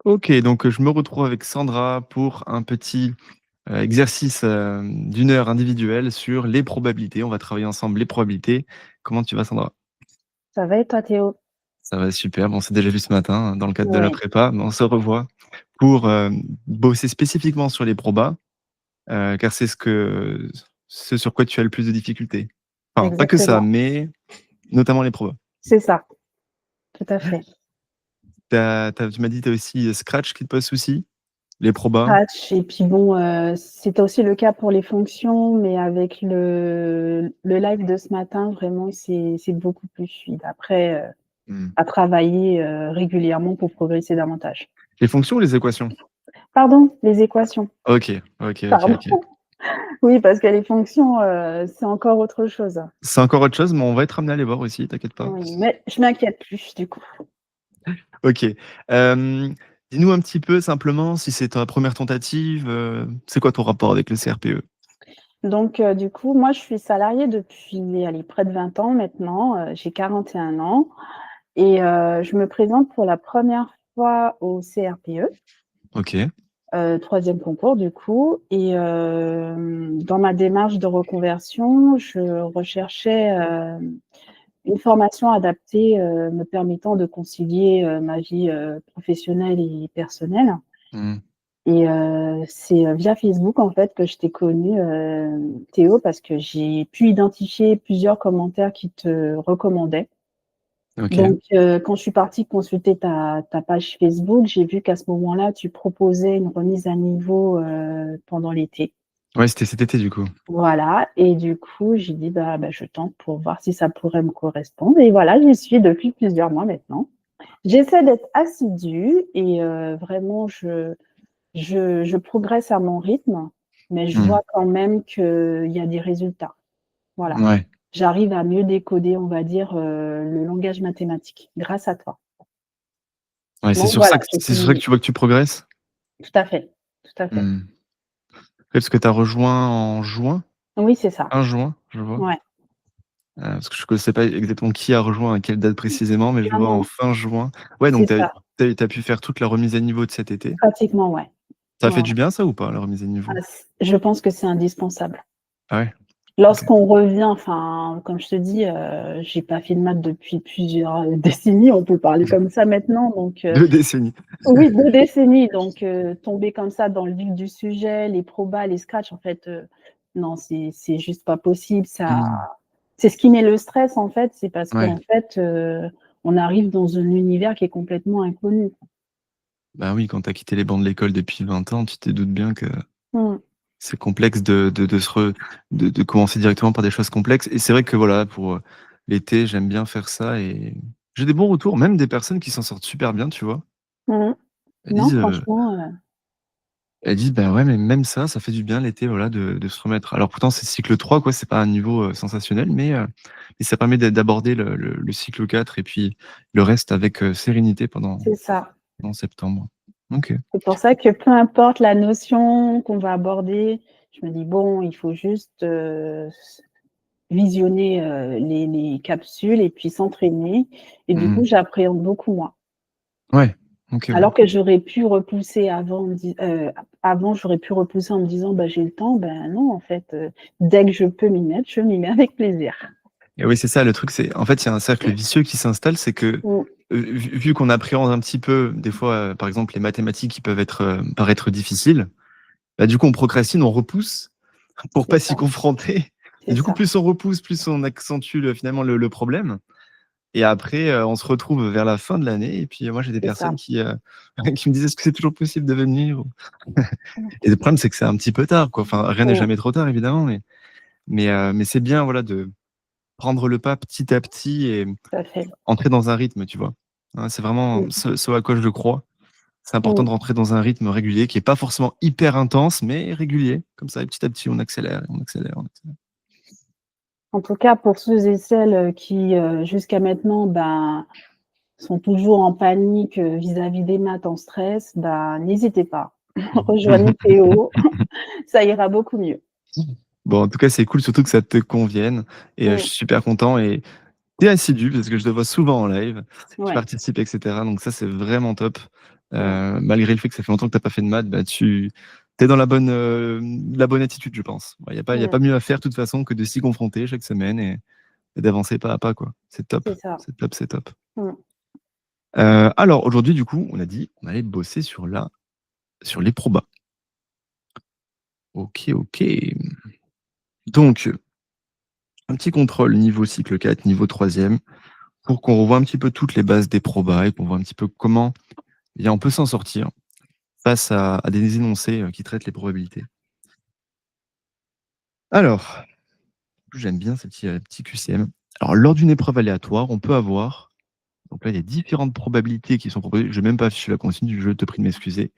OK, donc je me retrouve avec Sandra pour un petit, exercice, d'1 heure individuel sur les probabilités. On va travailler ensemble les probabilités. Comment tu vas, Sandra? Ça va et toi, Théo? Ça va super. Bon, on s'est déjà vu ce matin, dans le cadre de la Oui, prépa, mais on se revoit pour, bosser spécifiquement sur les probas, car c'est ce sur quoi tu as le plus de difficultés. Enfin, pas que ça, exactement. mais notamment les probas. C'est ça, tout à fait. Tu m'as dit, tu as aussi, Scratch qui te pose souci? Les probas? Scratch et puis bon, c'était aussi le cas pour les fonctions, mais avec le live de ce matin, vraiment, c'est beaucoup plus fluide. Après, Mmh. à travailler, régulièrement pour progresser davantage. Les fonctions ou les équations? Pardon, les équations. OK, OK, OK, Pardon. OK. Oui, parce que les fonctions, c'est encore autre chose. C'est encore autre chose, mais on va être amené à les voir aussi, t'inquiète pas. Oui, mais je m'inquiète plus du coup. OK. Dis-nous un petit peu simplement si c'est ta première tentative, c'est quoi ton rapport avec le CRPE? Donc, du coup, moi, je suis salariée depuis, allez, près de 20 ans maintenant, j'ai 41 ans et je me présente pour la première fois au CRPE, OK. 3e concours du coup et dans ma démarche de reconversion, je recherchais, une formation adaptée, me permettant de concilier, ma vie, professionnelle et personnelle. Mmh. Et c'est, via Facebook, en fait, que je t'ai connu, Théo, parce que j'ai pu identifier plusieurs commentaires qui te recommandaient. OK. Donc quand je suis partie consulter ta page Facebook, j'ai vu qu'à ce moment-là, tu proposais une remise à niveau, pendant l'été. Ouais, c'était cet été, du coup. Voilà et du coup, j'ai dit: «Bah, je tente pour voir si ça pourrait me correspondre» et voilà, j'y suis depuis plusieurs mois maintenant. J'essaie d'être assidue et vraiment je progresse à mon rythme, mais je Mmh. vois quand même qu'il y a des résultats. Voilà. Ouais. J'arrive à mieux décoder, on va dire, le langage mathématique grâce à toi. Ouais, Donc voilà, je c'est sur ça que suis tu vois que tu progresses? tout à fait, tout à fait. Mmh. Ouais, parce que tu as rejoint en juin? Oui, c'est ça. Fin juin, je vois. Ouais. Parce que je ne sais pas exactement qui a rejoint à quelle date précisément, mais je vois en Clairement, fin juin. Ouais, c'est donc ça. tu as pu faire toute la remise à niveau de cet été. Pratiquement, ouais. Ça a Ouais, fait ouais. du bien ça ou pas, la remise à niveau? Ah je pense que c'est indispensable. Ah ouais? OK. Lorsqu'on revient, enfin, comme je te dis, j'ai pas fait de maths depuis plusieurs, décennies, on peut parler comme ça maintenant, donc 2 décennies. oui, 2 décennies, donc tomber comme ça dans le vif du sujet, les probas, les scratchs, en fait, non, c'est juste pas possible. Ça Mmh. c'est ce qui met le stress, en fait, c'est parce Ouais. qu'en fait, on arrive dans un univers qui est complètement inconnu. Bah oui, quand tu as quitté les bancs de l'école depuis 20 ans, tu te doutes bien que Mmh. c'est complexe de se re de commencer directement par des choses complexes et c'est vrai que voilà, pour, l'été, j'aime bien faire ça et j'ai des bons retours, même des personnes qui s'en sortent super bien, tu vois? Mmh. Elles Non, disent, heu, franchement, elles disent: «Bah, ouais, mais même ça fait du bien l'été, voilà, de se remettre». Alors pourtant c'est cycle 3 quoi, c'est pas un niveau, sensationnel, mais ça permet d'aborder le cycle 4 et puis le reste avec, sérénité c'est ça. pendant septembre. OK. C'est pour ça que peu importe la notion qu'on va aborder, je me dis: «Bon, il faut juste, visionner, les capsules et puis s'entraîner» et du coup, Mmh. j'appréhende beaucoup moins. Ouais. OK, ouais. Alors que j'aurais pu repousser avant j'aurais pu repousser en me disant: «Bah, j'ai le temps». Ben non, en fait, dès que je peux m'y mettre, je m'y mets avec plaisir. Et oui, c'est ça le truc, c'est en fait, il y a un cercle vicieux qui s'installe, c'est que, Mmh, vu qu'on appréhende un petit peu, des fois, par exemple, les mathématiques qui peuvent paraître difficiles, bah, du coup, on procrastine, on repousse pour c'est pas ça, s'y confronter et c'est du coup, ça. plus on repousse, plus on accentue finalement le problème et après, on se retrouve vers la fin de l'année et puis, moi, j'ai des C'est ça. personnes qui, qui me disent: «Est-ce que c'est toujours possible de venir?» Mmh. Et le problème, c'est que c'est un petit peu tard, quoi. Enfin, rien n'est Mmh, jamais trop tard, évidemment, mais c'est bien, voilà, de prendre le pas petit à petit et tout à fait. entrer dans un rythme, tu vois? Hein, c'est vraiment Mmh, ce à quoi je crois. C'est important mmh. de rentrer dans un rythme régulier qui est pas forcément hyper intense, mais régulier. Comme ça et petit à petit, on accélère, on accélère, on accélère. En tout cas, pour ceux et celles, qui, jusqu'à maintenant, ben, sont toujours en panique, vis-à-vis des maths, en stress, ben, n'hésitez pas. Rejoignez Théo, ça ira beaucoup mieux. Bon, en tout cas, c'est cool, surtout que ça te convienne et je Mmh. suis super content et Tu es assidu parce que je te vois souvent en live, tu Ouais, participes et cetera, donc ça, c'est vraiment top. ouais, Malgré le fait que ça fait longtemps que tu as pas fait de maths, bah, tu es dans la bonne attitude, je pense. Il y a mmh, pas mieux à faire de toute façon que de s'y confronter chaque semaine et d'avancer pas à pas, quoi. C'est top, c'est ça. c'est top, c'est top. Mmh. Alors aujourd'hui, du coup, on a dit on allait bosser sur les probas. OK, OK. Donc, un petit contrôle niveau cycle 4, niveau troisième, pour qu'on revoie un petit peu toutes les bases des probas et qu'on voit un petit peu comment eh bien, on peut s'en sortir face à des énoncés qui traitent les probabilités. Alors, j'aime bien ces petits QCM. Alors, lors d'une épreuve aléatoire, on peut avoir, donc là, il y a différentes probabilités qui sont proposées. Je vais même pas afficher la consigne, je te prie de m'excuser.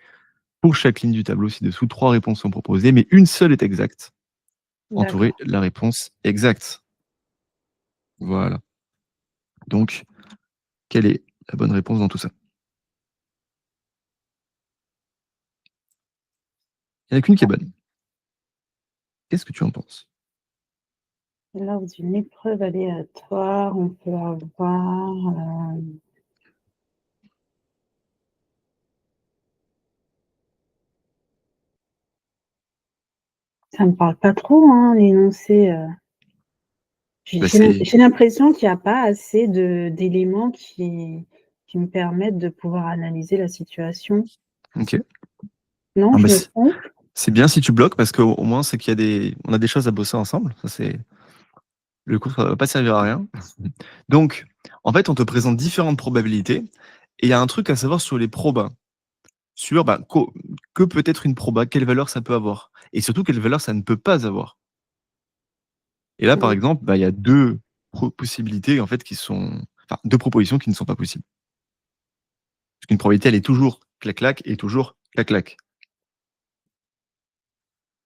Pour chaque ligne du tableau ci-dessous, 3 réponses sont proposées, mais une seule est exacte. Entourer D'accord. la réponse exacte. Voilà. Donc, quelle est la bonne réponse dans tout ça? Il n'y en a qu'une qui est bonne. Qu'est-ce que tu en penses? Lors d'une épreuve aléatoire, on peut avoir, ça me parle pas trop, hein, l'énoncé, Bah, c'est j'ai l'impression qu'il y a pas assez d'éléments qui me permettent de pouvoir analyser la situation. OK. Non, Ah bah, je me trompe? c'est bien si tu bloques parce qu'au moins, c'est qu'il y a on a des choses à bosser ensemble. Ça, c'est le cours, ça va pas servir à rien. Donc, en fait, on te présente différentes probabilités et il y a un truc à savoir sur les probas. Sur bah, que peut être une proba, quelle valeur ça peut avoir et surtout quelle valeur ça ne peut pas avoir. Et là, par Mmh. exemple, bah, il y a deux possibilités en fait qui sont, enfin, deux propositions qui ne sont pas possibles. Parce qu'une probabilité, elle est toujours clac-clac et toujours clac-clac.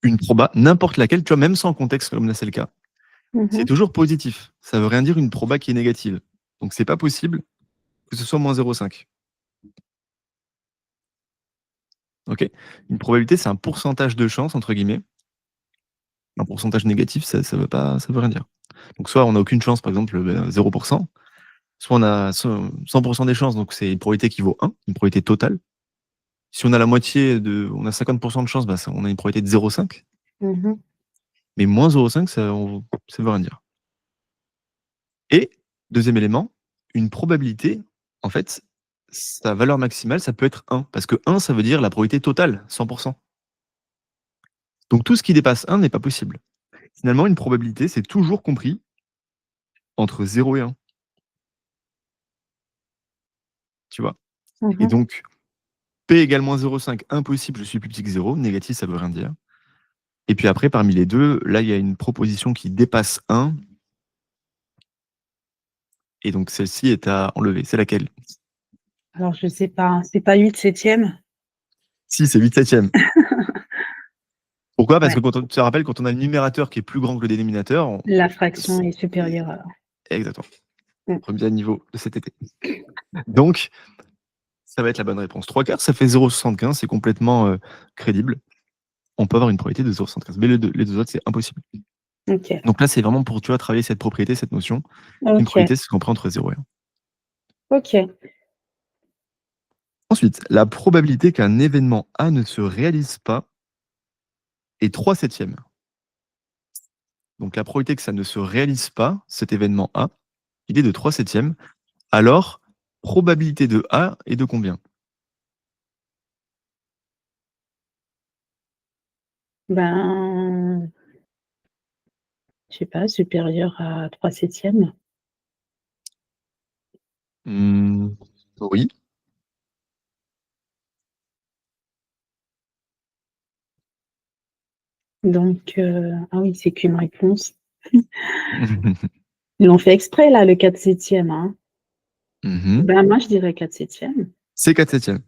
Une proba, n'importe laquelle, tu vois, même sans contexte comme là c'est le cas, Mmh c'est mh. toujours positif. Ça veut rien dire une proba qui est négative. Donc c'est pas possible que ce soit moins 0,5. Ok. Une probabilité, c'est un pourcentage de chance, entre guillemets. Un pourcentage négatif, ça veut pas, ça veut rien dire. Donc soit on n'a aucune chance, par exemple, 0%, soit on a 100% des chances, donc c'est une probabilité qui vaut 1, une probabilité totale. Si on a la moitié on a 50% de chance, bah, on a une probabilité de 0,5. Mmh. Mais moins 0,5, ça veut rien dire. Et, deuxième élément, une probabilité, en fait, sa valeur maximale, ça peut être 1. Parce que 1, ça veut dire la probabilité totale, 100%. Donc tout ce qui dépasse 1 n'est pas possible. Finalement, une probabilité, c'est toujours compris entre 0 et 1. Tu vois? Et Mmh. donc, P égale moins 0,5, impossible, je suis plus petit que 0. Négatif, ça veut rien dire. Et puis après, parmi les deux, là, il y a une proposition qui dépasse 1. Et donc, celle-ci est à enlever. C'est laquelle? Alors je sais pas, hein, c'est pas 8/7? Si, c'est 8 septièmes. Pourquoi? Parce Ouais, que tu te rappelles, quand on a le numérateur qui est plus grand que le dénominateur, la fraction est supérieure alors. exactement. Mmh. Premier niveau de cet été. Donc, ça va être la bonne réponse. 3 quarts, ça fait 0,75. C'est complètement crédible. On peut avoir une probabilité de 0,75. Mais les deux autres, c'est impossible. OK. Donc là, c'est vraiment pour, tu vois, travailler cette propriété, cette notion. Une OK. probabilité, c'est compris entre 0 et 1. OK. Ensuite, la probabilité qu'un événement A ne se réalise pas est 3 septièmes. Donc la probabilité que ça ne se réalise pas, cet événement A, il est de 3 septièmes. Alors, probabilité de A est de combien? Ben, je sais pas, supérieure à 3/7. Oui. Donc ah oui, c'est qu'une réponse. Ils l'ont fait exprès là, le 4/7, hein. Mhm. Ben, moi je dirais 4/7. C'est 4 septièmes.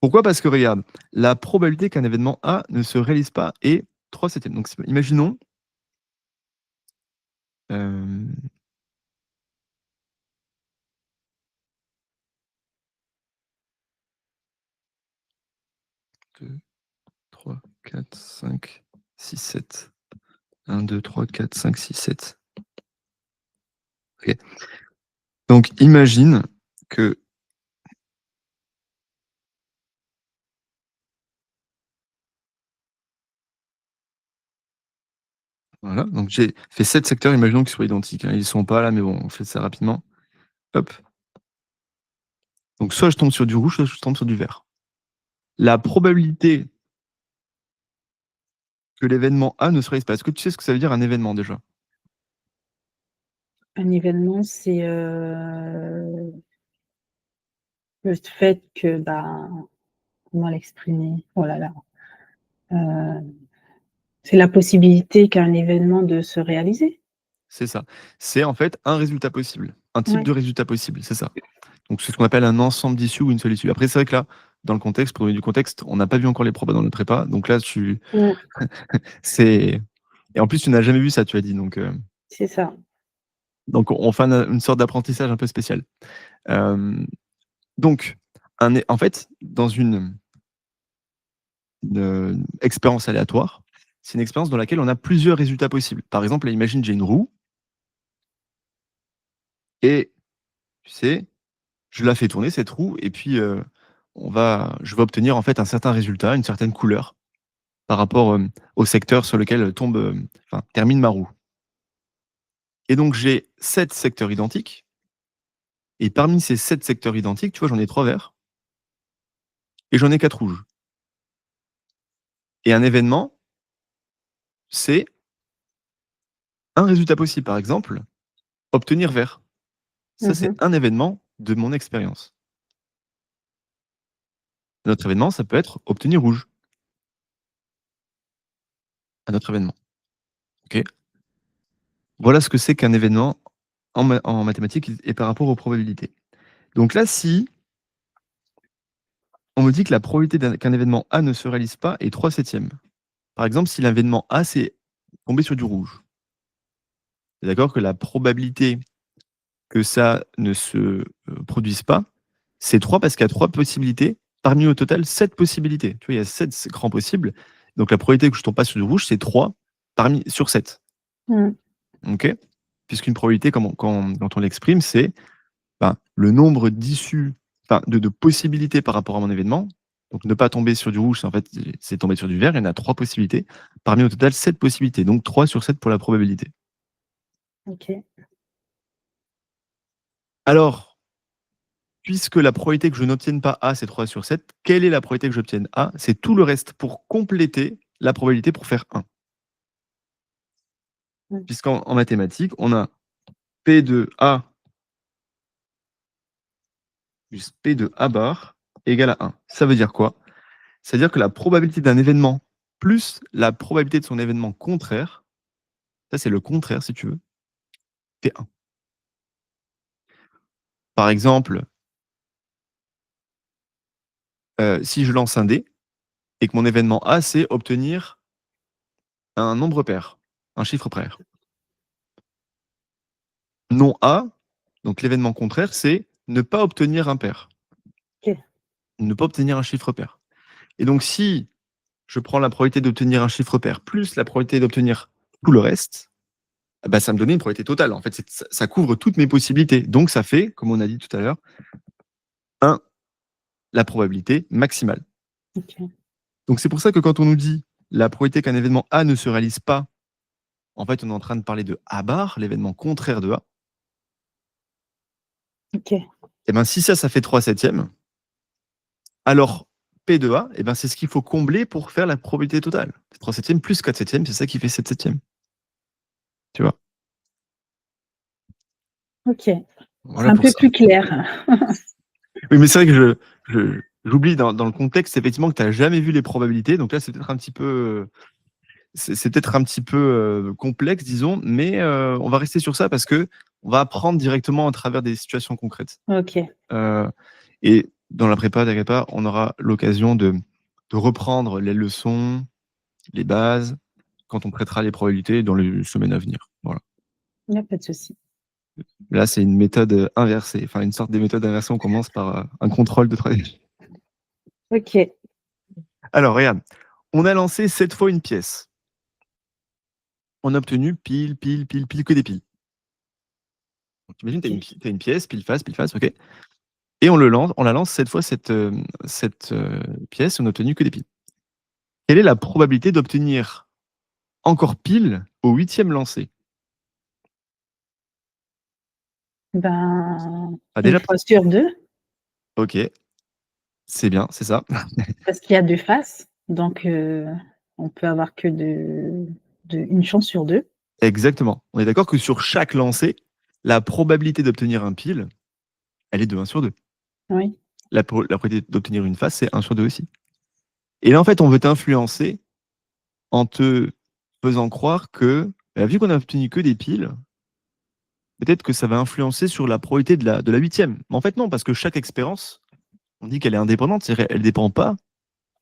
Pourquoi? Parce que regarde, la probabilité qu'un événement A ne se réalise pas est 3 septièmes. Donc imaginons, euh, 2, 3, 4, 5, 6, 7. 1, 2, 3, 4, 5, 6, 7. OK. Donc imagine que voilà, donc j'ai fait 7 secteurs, imaginons qu'ils soient identiques, hein. Ils ne sont pas là, mais bon, on fait ça rapidement. Hop. Donc soit je tombe sur du rouge, soit je tombe sur du vert. La probabilité que l'événement A ne se réalise pas. Est-ce que tu sais ce que ça veut dire un événement déjà? Un événement, c'est, le fait que, bah, comment l'exprimer? Oh là là, heu, c'est la possibilité qu'un événement de se réaliser? C'est ça. C'est en fait un résultat possible, un type Ouais. de résultat possible, c'est ça. Donc c'est ce qu'on appelle un ensemble d'issues ou une seule issue. Après c'est vrai que là, dans le contexte, pour donner du contexte, on n'a pas vu encore les probas dans notre prépa, donc là Mmh, c'est et en plus tu n'as jamais vu ça, tu as dit, c'est ça. donc on fait une sorte d'apprentissage un peu spécial. Hem, donc en fait, dans une expérience aléatoire, c'est une expérience dans laquelle on a plusieurs résultats possibles. Par exemple, là, imagine j'ai une roue et tu sais, je la fais tourner cette roue et puis, je vais obtenir en fait un certain résultat, une certaine couleur par rapport, au secteur sur lequel tombe, enfin termine ma roue. Et donc j'ai 7 secteurs identiques et parmi ces 7 secteurs identiques, tu vois, j'en ai 3 verts et j'en ai 4 rouges. Et un événement, c'est un résultat possible. Par exemple, obtenir vert. Ça, Mmh c'est mh. un événement de mon expérience. Un autre événement, ça peut être obtenir rouge. Un autre événement. OK? Voilà ce que c'est qu'un événement en mathématiques et par rapport aux probabilités. Donc là, si on me dit que la probabilité qu'un événement A ne se réalise pas est 3/7. Par exemple, si l'événement A, c'est tomber sur du rouge. Tu es d'accord que la probabilité que ça ne se, produise pas, c'est 3 parce qu'il y a 3 possibilités, parmi au total 7 possibilités. Tu vois, il y a 7 grands possibles, donc la probabilité que je tombe pas sur du rouge, c'est 3 parmi sur 7. Mmh. OK? Puisqu'une probabilité, quand on l'exprime, c'est, ben, le nombre d'issues, enfin de possibilités par rapport à mon événement. Donc ne pas tomber sur du rouge, c'est en fait, c'est tomber sur du vert. Il y en a 3 possibilités, parmi au total 7 possibilités, donc 3 sur 7 pour la probabilité. OK. Alors, puisque la probabilité que je n'obtienne pas A, c'est 3 sur 7, quelle est la probabilité que j'obtienne A? C'est tout le reste pour compléter la probabilité pour faire 1. Mmh. Puisqu'en mathématiques, on a P de A plus P de A bar égale à 1. Ça veut dire quoi? Ça veut dire que la probabilité d'un événement plus la probabilité de son événement contraire, ça c'est le contraire si tu veux, c'est 1. Par exemple, si je lance un dé et que mon événement A, c'est obtenir un nombre pair, un chiffre pair. Non A, donc l'événement contraire, c'est ne pas obtenir un pair, OK. ne pas obtenir un chiffre pair. Et donc si je prends la probabilité d'obtenir un chiffre pair plus la probabilité d'obtenir tout le reste, bah, ça me donnait une probabilité totale. En fait, ça couvre toutes mes possibilités. Donc ça fait, comme on a dit tout à l'heure, 1, la probabilité maximale. OK. Donc c'est pour ça que quand on nous dit la probabilité qu'un événement A ne se réalise pas, en fait, on est en train de parler de A bar, l'événement contraire de A. OK. Et ben si ça fait 3/7, alors P de A, et ben c'est ce qu'il faut combler pour faire la probabilité totale. 3/7 plus 4/7, c'est ça qui fait 7/7. Tu vois? OK. C'est Voilà un pour peu ça. plus clair. Oui, mais c'est vrai que j'oublie dans le contexte effectivement que tu as jamais vu les probabilités, donc là c'est peut-être un petit peu, c'est peut-être un petit peu, complexe disons, mais on va rester sur ça parce qu'on va apprendre directement à travers des situations concrètes. OK. Heu et dans la prépa, t'inquiète pas, on aura l'occasion de reprendre les leçons, les bases, quand on traitera les probabilités dans les semaines à venir. Voilà. Il y a pas de souci. Là, c'est une méthode, inversée, enfin une sorte de méthode inversée. On commence par, un contrôle de travail. OK. Alors regarde, on a lancé 7 fois une pièce. On a obtenu pile, pile, pile, pile, que des piles. T'imagines, tu OK. as une pièce, pile face, OK, et on la lance cette fois cette pièce, on n'a obtenu que des piles. Quelle est la probabilité d'obtenir encore pile au 8e lancer? Ben, Ah 1 déjà fois sur 2, OK, c'est bien, c'est ça. parce qu'il y a 2 faces, donc on peut avoir que une chance sur 2. Exactement. On est d'accord que sur chaque lancer, la probabilité d'obtenir un pile, elle est de 1 sur 2. Oui. La probabilité d'obtenir une face, c'est 1 sur 2 aussi. Et là, en fait, on veut t'influencer en te faisant croire que, bah, vu qu'on a obtenu que des piles, peut-être que ça va influencer sur la probabilité de la 8e. Mais en fait, non, parce que chaque expérience, on dit qu'elle est indépendante, c'est-à-dire elle dépend pas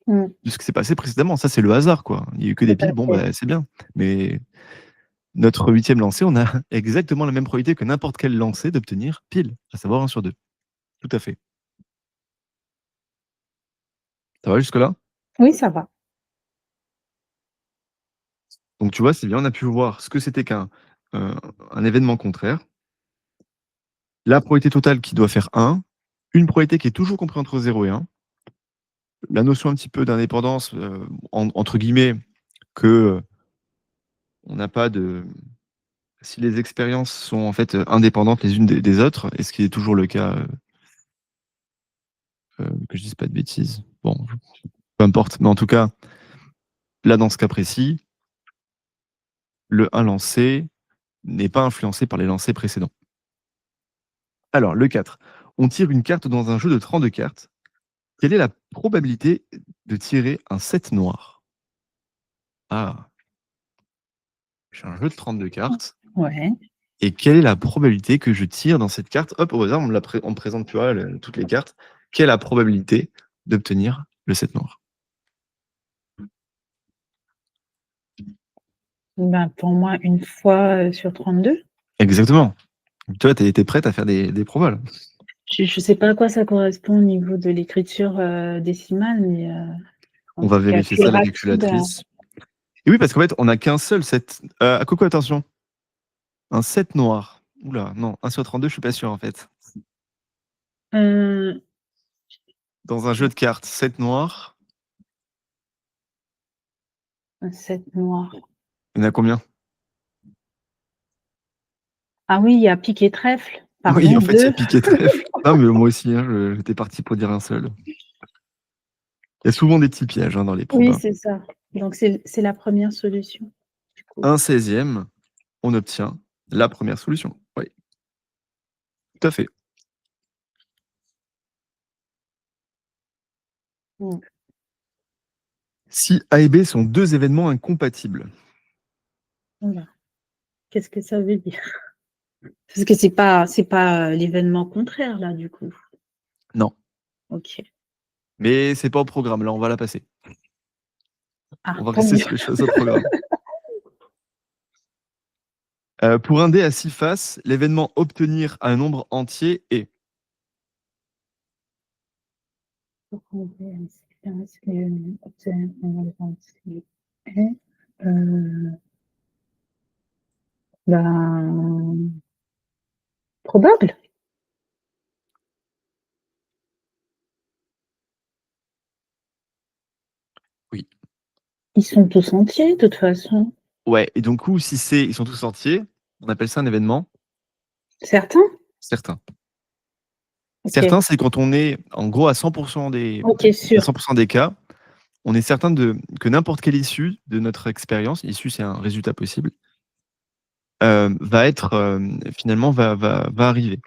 Mmh. de ce qui s'est passé précédemment. Ça, c'est le hasard, quoi. Il y a eu que Tout des à piles, bon, fait. bah, c'est bien. Mais notre 8e lancé, on a exactement la même probabilité que n'importe quel lancer d'obtenir pile, à savoir 1 sur 2. Tout à fait. Ça va jusque-là? Oui, ça va. Donc tu vois, c'est bien, on a pu voir ce que c'était heu, un événement contraire, la probabilité totale qui doit faire 1, une probabilité qui est toujours comprise entre 0 et 1, la notion un petit peu d'indépendance, entre guillemets, que, on n'a pas de si les expériences sont en fait, indépendantes les unes des autres, et ce qui est toujours le cas, que je dise pas de bêtises. Bon, peu importe, mais en tout cas, là, dans ce cas précis, le 1 lancé n'est pas influencé par les lancers précédents. Alors, le 4, on tire une carte dans un jeu de 32 cartes. Quelle est la probabilité de tirer un 7 noir? Ah, j'ai un jeu de 32 cartes, Ouais. et quelle est la probabilité que je tire dans cette carte? Hop, au hasard, on me présente, tu vois, toutes les cartes. Quelle est la probabilité d'obtenir le 7 noir? Ben, pour moi, 1 fois, sur 32. Exactement. Toi, tu es prête à faire des probas, là. Je sais pas à quoi ça correspond au niveau de l'écriture, décimale, mais On en va tout vérifier calcul ça à la rapide, calculatrice. Et oui, parce qu'en fait, on a qu'un seul 7. Coco, attention, un 7 noir. Ouh là, non, 1 sur 32, je suis pas sûr, en fait. heu, Dans un jeu de cartes, 7 noirs, un 7 noir. il y en a combien? Ah oui, il y a pique et trèfle, Oui, pardon, en fait, il y a 2. pique et trèfle. Non, mais moi aussi, hein, j'étais parti pour dire un seul. Il y a souvent des petits pièges, hein, dans les Oui, probas. c'est ça. Donc c'est la première solution, du coup. Un 16e, on obtient la première solution. Oui, tout à fait. Mmh. Si A et B sont 2 événements incompatibles. Oula, qu'est-ce que ça veut dire? Parce que c'est pas, l'événement contraire là, du coup? Non, OK. mais c'est pas au programme, là, on va la passer. Ah, On va tant rester mieux. sur les choses au programme. Pour un dé à 6 faces, l'événement obtenir un nombre entier est. Ben, probable. Oui. Ils sont tous entiers, de toute façon. Ouais, et donc coup, si c'est ils sont tous entiers, on appelle ça un événement Certains? certain. OK. Certain, c'est quand on est en gros à 100 OK, à sûr. 100 des cas, on est certain de que n'importe quelle issue de notre expérience, issue, c'est un résultat possible, va être, finalement va arriver.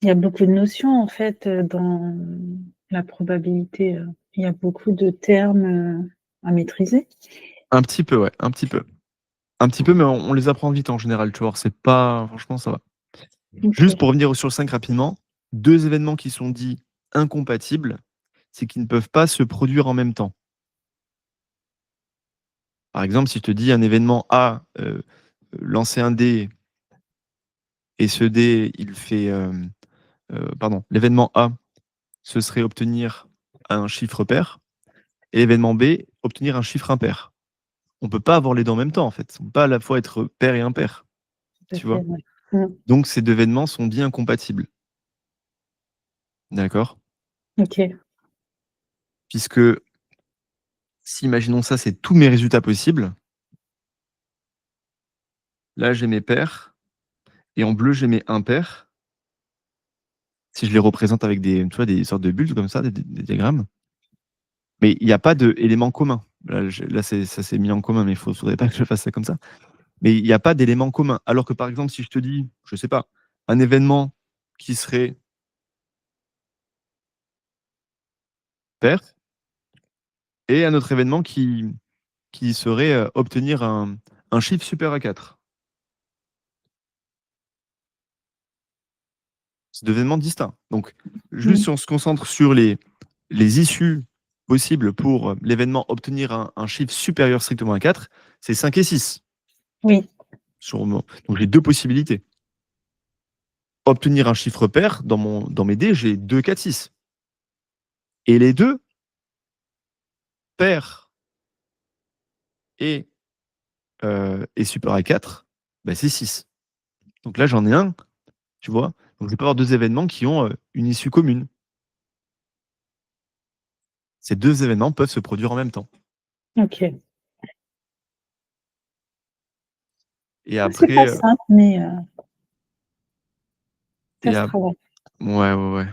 Il y a beaucoup de notions, en fait, dans la probabilité, il y a beaucoup de termes, à maîtriser. Un petit peu, ouais, un petit peu. Un petit peu, mais on les apprend vite en général, tu vois? C'est pas franchement, ça va. Juste OK. pour revenir sur le 5 rapidement, 2 événements qui sont dits incompatibles, c'est qu'ils ne peuvent pas se produire en même temps. Par exemple, si je te dis un événement A, lancer un dé, et ce dé, il fait, pardon, l'événement A, ce serait obtenir un chiffre pair, et l'événement B, obtenir un chiffre impair. On peut pas avoir les 2 en même temps, en fait. On peut pas à la fois être pair et impair, Tout à tu fait, vois? ouais. Mmh. Donc ces 2 événements sont dits incompatibles. D'accord? OK. Puisque si, imaginons ça, c'est tous mes résultats possibles, là j'ai mes pairs et en bleu j'ai mes impairs. Si je les représente avec des, tu vois, des sortes de bulles comme ça, des diagrammes, mais il y a pas d'éléments communs. Là c'est ça s'est mis en commun, mais faudrait pas que je fasse ça comme ça. Mais il y a pas d'éléments communs. Alors que par exemple, si je te dis, je sais pas, un événement qui serait pair et un autre événement qui serait, obtenir un chiffre supérieur à 4. C'est 2 événements distincts. Donc juste Mmh. si on se concentre sur les issues possibles pour, l'événement obtenir un chiffre supérieur strictement à 4, c'est 5 et 6. Oui. Donc j'ai 2 possibilités. Obtenir un chiffre pair dans mes dés, j'ai 2, 4, 6. Et les 2 pairs et supérieur à 4, bah, c'est 6. Donc là, j'en ai un, tu vois? Donc je vais pas avoir 2 événements qui ont, une issue commune. Ces 2 événements peuvent se produire en même temps. OK. Et C'est pas après, simple, mais ça et se ap travaille. ouais, ouais, ouais.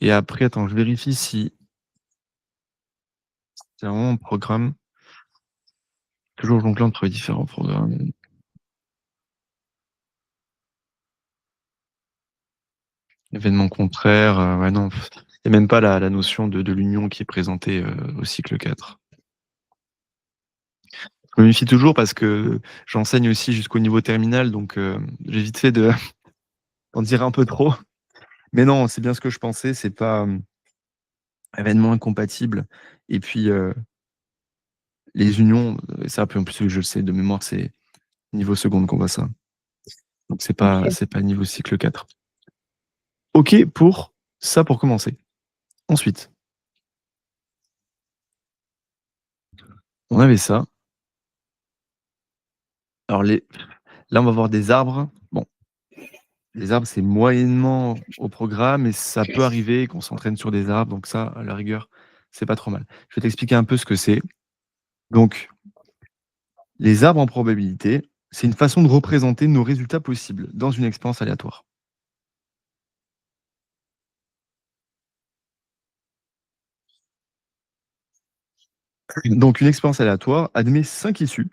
Et après, attends, je vérifie si c'est vraiment un programme. Toujours jongler entre différents programmes. Événements contraires, ouais, non, il y a même pas la notion de l'union qui est présentée, au cycle 4. Je me méfie toujours parce que j'enseigne aussi jusqu'au niveau terminal, donc j'ai vite fait de d'en dire un peu trop. Mais non, c'est bien ce que je pensais, c'est pas, événements incompatibles et puis, les unions, ça, puis en plus, je le sais de mémoire, c'est niveau seconde qu'on voit ça. Donc OK. c'est pas niveau cycle 4. OK pour ça pour commencer. Ensuite, on avait ça. Alors là, on va voir des arbres. Bon, les arbres, c'est moyennement au programme et ça peut arriver qu'on s'entraîne sur des arbres, donc ça, à la rigueur, c'est pas trop mal. Je vais t'expliquer un peu ce que c'est. Donc, les arbres en probabilité, c'est une façon de représenter nos résultats possibles dans une expérience aléatoire. Donc, une expérience aléatoire admet 5 issues,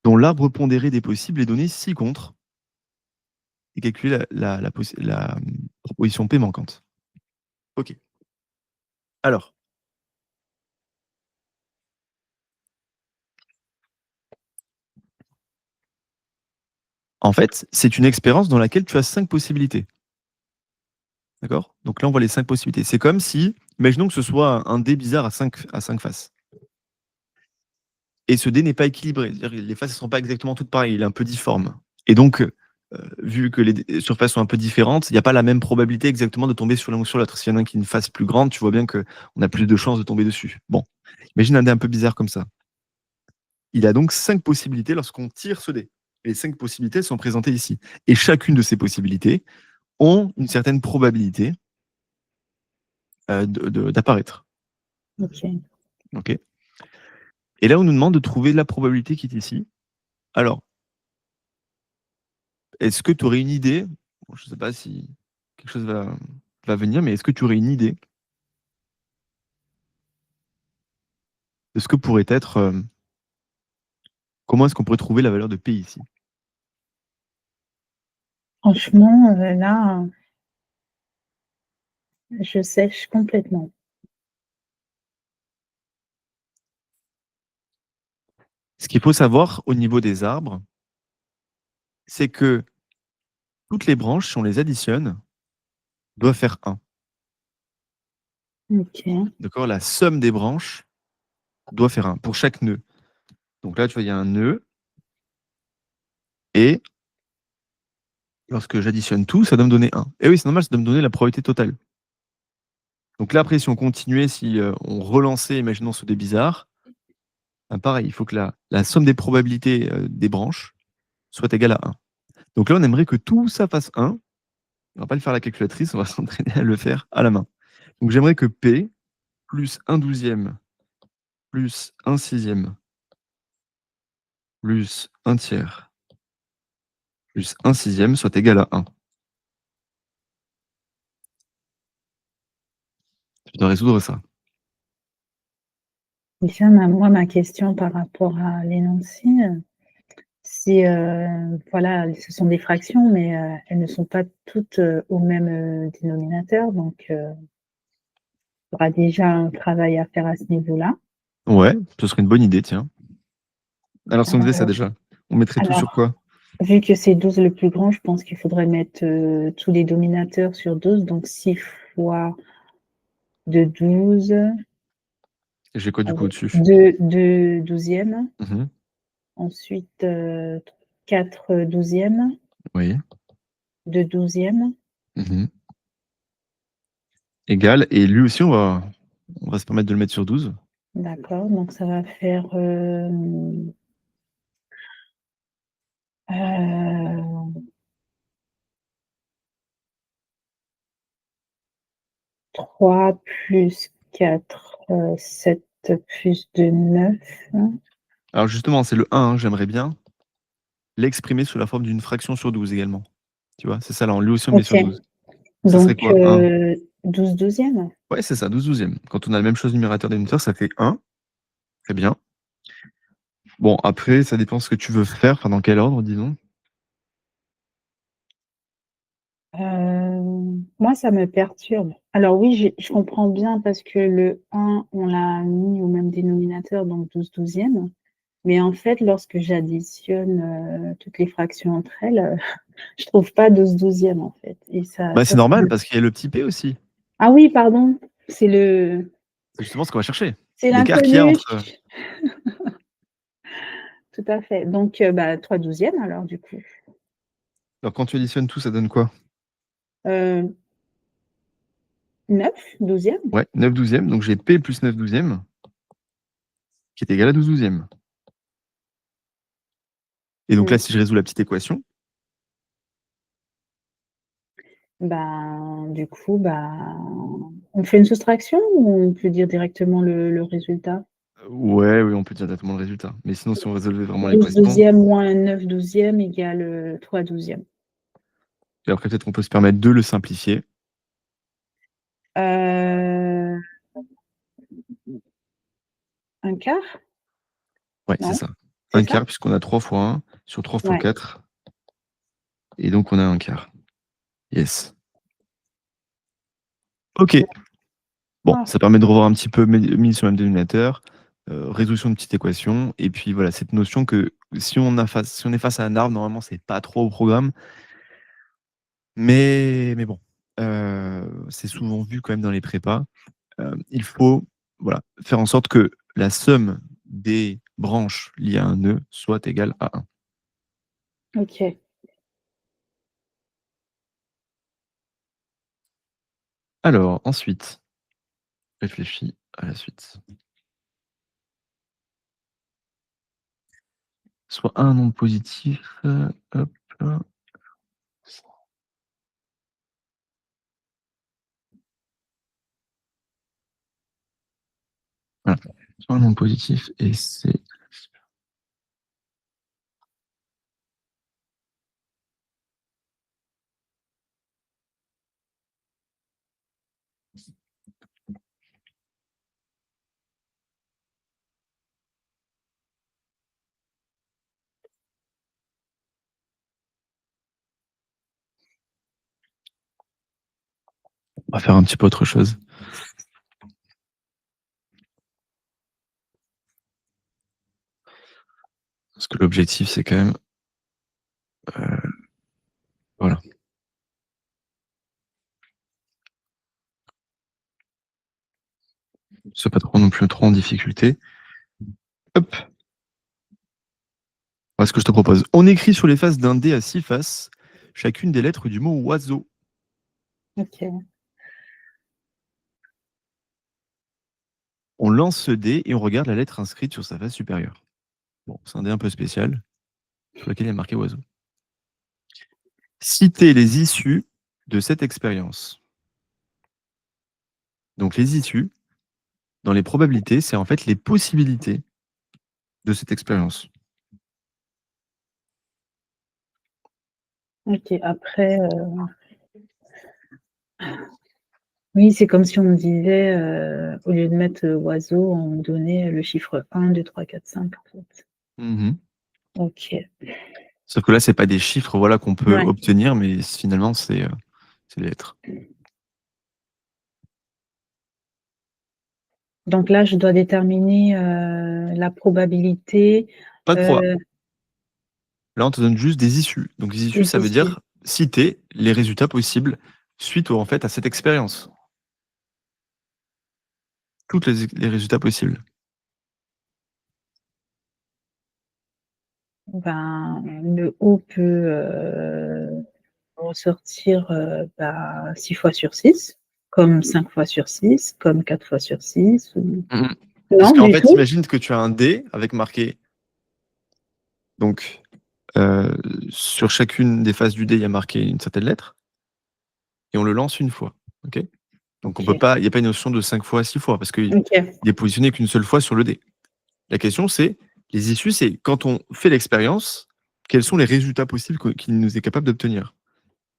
dont l'arbre pondéré des possibles est donné ci-contre et calculer proposition P manquante. OK. Alors, en fait, c'est une expérience dans laquelle tu as 5 possibilités. D'accord? Donc là, on voit les 5 possibilités. C'est comme si, imaginons que ce soit un dé bizarre à 5 faces. Et ce dé n'est pas équilibré. C'est-à-dire que les faces ne sont pas exactement toutes pareilles, il est un peu difforme. Et donc, vu que les surfaces sont un peu différentes, il n'y a pas la même probabilité exactement de tomber sur l'un ou sur l'autre. S'il y en a un qui a une face plus grande, tu vois bien qu'on a plus de chances de tomber dessus. Bon, imagine un dé un peu bizarre comme ça. Il a donc 5 possibilités lorsqu'on tire ce dé. Et les 5 possibilités sont présentées ici. Et chacune de ces possibilités ont une certaine probabilité d'apparaître. OK. OK? Et là, on nous demande de trouver la probabilité qui est ici. Alors, est-ce que tu aurais une idée? Bon, je ne sais pas si quelque chose va venir, mais est-ce que tu aurais une idée de ce que pourrait être, comment est-ce qu'on pourrait trouver la valeur de P ici? Franchement, là, je sèche complètement. Ce qu'il faut savoir au niveau des arbres, c'est que toutes les branches, si on les additionne, doivent faire 1. OK. D'accord? La somme des branches doit faire 1 pour chaque nœud. Donc là, tu vois, il y a un nœud et lorsque j'additionne tout, ça doit me donner 1. Et oui, c'est normal, ça doit me donner la probabilité totale. Donc là, après, si on continuait, si on relançait, imaginons ce dé bizarre, ben pareil, il faut que la somme des probabilités des branches soit égale à 1. Donc là, on aimerait que tout ça fasse 1. On va pas le faire à la calculatrice, on va s'entraîner à le faire à la main. Donc j'aimerais que P plus 1/12 plus 1/6 plus 1/3 plus 1/6 soit égal à 1. Tu dois résoudre ça. Et ça, moi, ma question par rapport à l'énoncé, c'est, voilà, ce sont des fractions, mais elles ne sont pas toutes, au même, dénominateur, donc il y aura déjà un travail à faire à ce niveau-là. Ouais, ce serait une bonne idée, tiens. Alors si on faisait ça Heu, déjà, on mettrait tout sur alors, quoi? vu que c'est 12 le plus grand, je pense qu'il faudrait mettre, tous les dominateurs sur 12, donc 6 fois de 12, Et j'ai quoi du coup allez, au-dessus? 2 douzièmes, Mmh. ensuite, 4 douzièmes, Oui. 2 douzièmes, Mmh. Égal et lui aussi on va se permettre de le mettre sur 12. d'accord, donc ça va faire, 3 plus 4, 7 plus 2, 9. Alors justement, c'est le 1, hein, j'aimerais bien l'exprimer sous la forme d'une fraction sur 12 également. Tu vois? C'est ça là, lui aussi on le met OK, sur 12. Ça serait donc quoi 1? 12 douzièmes? Ouais, c'est ça, 12/12. Quand on a la même chose numérateur dénominateur, ça fait 1. Très bien. Bon, après, ça dépend ce que tu veux faire, enfin dans quel ordre, disons. Moi, ça me perturbe. Alors oui, je comprends bien parce que le 1, on l'a mis au même dénominateur, donc 12 douzièmes. Mais en fait, lorsque j'additionne, toutes les fractions entre elles, je trouve pas 12 douzièmes, en fait, et Bah, ça c'est normal me parce qu'il y a le petit p aussi. ah oui, pardon, c'est le C'est justement ce qu'on va chercher. c'est L'écart qu'il y a l'inconnu. entre, Tout à fait, donc 3 douzièmes alors du coup. alors quand tu additionnes tout, ça donne quoi? 9 douzièmes. Ouais, 9/12. Donc j'ai p plus 9/12 qui est égal à 12/12. Et donc là, Mmh. si je résous la petite équation, Ben, du coup, on fait une soustraction ou on peut dire directement le résultat? ouais, oui, on peut dire directement le résultat. Mais sinon, si on résolvait vraiment 12 l'équation, douzièmes moins 9 douzièmes égale, 3 douzièmes. et après peut-être qu'on peut se permettre de le simplifier. Heu, 1/4? Ouais, c'est Non? ça. C'est Un ça? quart puisqu'on a 3 fois 1 sur 3 fois Ouais. 4 et donc on a un quart. Yes. OK. Bon, Ah, ça permet de revoir un petit peu mis sur le même dénominateur, résolution de petite équation et puis voilà, cette notion que si on est face à un arbre, normalement, c'est pas trop au programme. Mais bon, c'est souvent vu quand même dans les prépas. Il faut, voilà, faire en sorte que la somme des branches liées à un nœud soit égale à 1. OK. Alors ensuite, réfléchis à la suite. Soit un nombre positif, hop là. Voilà, soit un nombre positif et c'est on va faire un petit peu autre chose. Parce que l'objectif, c'est quand même, voilà, soit pas trop non plus trop en difficulté. Hop, voilà ce que je te propose. On écrit sur les faces d'un dé à 6 faces, chacune des lettres du mot oiseau. OK. On lance ce dé et on regarde la lettre inscrite sur sa face supérieure. Bon, c'est un dé un peu spécial, sur lequel il y a marqué oiseau. Citer les issues de cette expérience. Donc les issues, dans les probabilités, c'est en fait les possibilités de cette expérience. OK, après, oui, c'est comme si on me disait, au lieu de mettre, oiseau, on me donnait le chiffre 1, 2, 3, 4, 5 en fait. Mmh. OK. Sauf que là, c'est pas des chiffres, voilà, qu'on peut Ouais. obtenir, mais finalement, c'est des lettres. Donc là, je dois déterminer, la probabilité, Pas de proba. heu, Là, on te donne juste des issues. Donc les issues, des ça veut issues. dire citer les résultats possibles suite au en fait, à cette expérience. Toutes les résultats possibles. Ben, le haut peut, ressortir, 6 fois sur 6, comme 5 fois sur 6, comme 4 fois sur 6 ou Mmh mh. Parce non, qu'en du fait, tout? imagine que tu as un dé avec marqué donc heu, sur chacune des faces du dé, il y a marqué une certaine lettre et on le lance une fois. OK? Donc on peut OK. pas il y a pas une notion de 5 fois, 6 fois parce qu'il OK. est positionné qu'une seule fois sur le dé. La question, c'est les issues, c'est quand on fait l'expérience, quels sont les résultats possibles qu'il nous est capable d'obtenir,